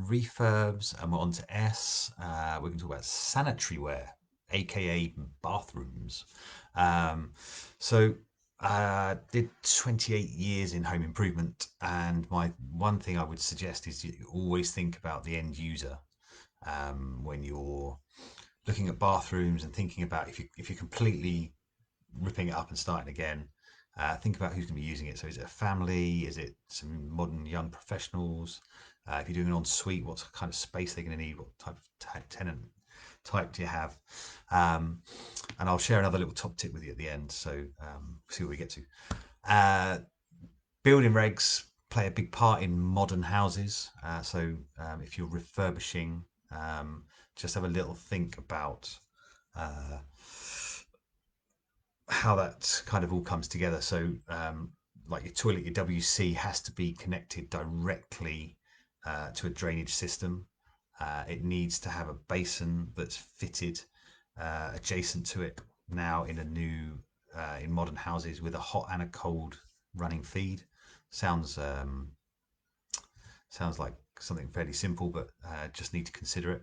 refurbs, and we're on to S. We're going to talk about sanitary ware, aka bathrooms. Um, so did 28 years in home improvement, and my one thing I would suggest is you always think about the end user when you're looking at bathrooms and thinking about if you're completely ripping it up and starting again. Think about who's going to be using it. So is it a family? Is it some modern young professionals? If you're doing an ensuite, what kind of space they're going to need? What type of tenant type do you have? And I'll share another little top tip with you at the end. So see what we get to. Building regs play a big part in modern houses. If you're refurbishing, just have a little think about uh, how that kind of all comes together. So, like your toilet, your WC has to be connected directly to a drainage system. It needs to have a basin that's fitted adjacent to it now in a new, in modern houses with a hot and a cold running feed. Sounds sounds like something fairly simple, but just need to consider it.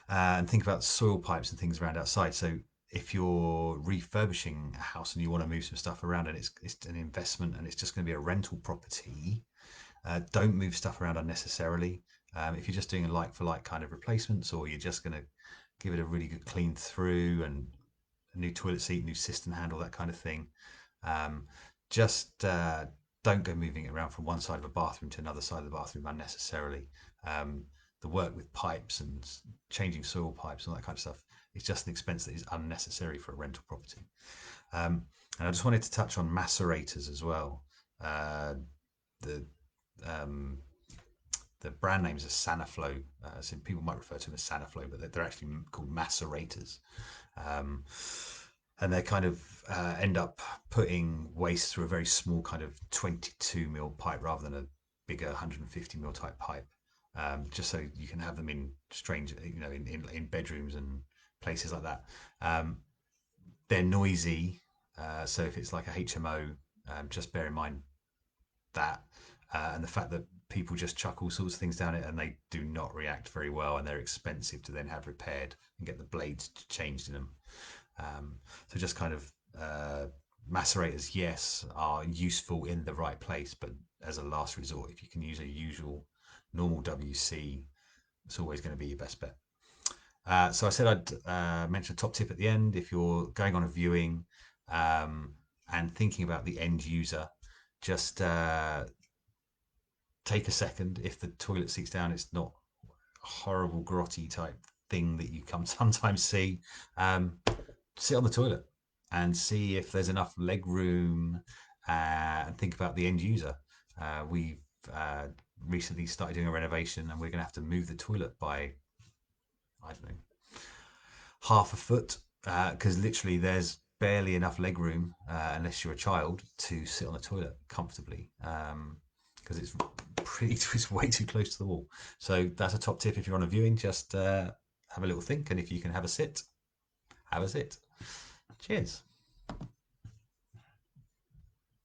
And think about soil pipes and things around outside. So if you're refurbishing a house and you want to move some stuff around and it's an investment and it's just going to be a rental property, don't move stuff around unnecessarily. If you're just doing a like for like kind of replacements, or you're just going to give it a really good clean through and a new toilet seat, new cistern handle, that kind of thing, um, just don't go moving it around from one side of a bathroom to another side of the bathroom unnecessarily. Um, the work with pipes and changing soil pipes and all that kind of stuff is just an expense that is unnecessary for a rental property. And I just wanted to touch on macerators as well. The um, the brand names are Saniflow, so people might refer to them as Saniflow, but they're actually called macerators. Um, and they kind of end up putting waste through a very small kind of 22 mil pipe rather than a bigger 150 mil type pipe, just so you can have them in strange, in bedrooms and places like that. They're noisy, so if it's like a HMO, just bear in mind that, and the fact that people just chuck all sorts of things down it and they do not react very well, and they're expensive to then have repaired and get the blades changed in them. So just kind of macerators, yes, are useful in the right place, but as a last resort, if you can use a usual normal WC, it's always going to be your best bet. So I said I'd mention a top tip at the end. If you're going on a viewing and thinking about the end user, just take a second. If the toilet seat's down, it's not a horrible grotty type thing that you can sometimes see. Sit on the toilet and see if there's enough leg room, and think about the end user. We've recently started doing a renovation and we're going to have to move the toilet by, I don't know, half a foot, because literally there's barely enough leg room, unless you're a child, to sit on the toilet comfortably, because it's way too close to the wall. So that's a top tip if you're on a viewing. Just have a little think, and if you can have a sit, have a sit. Cheers.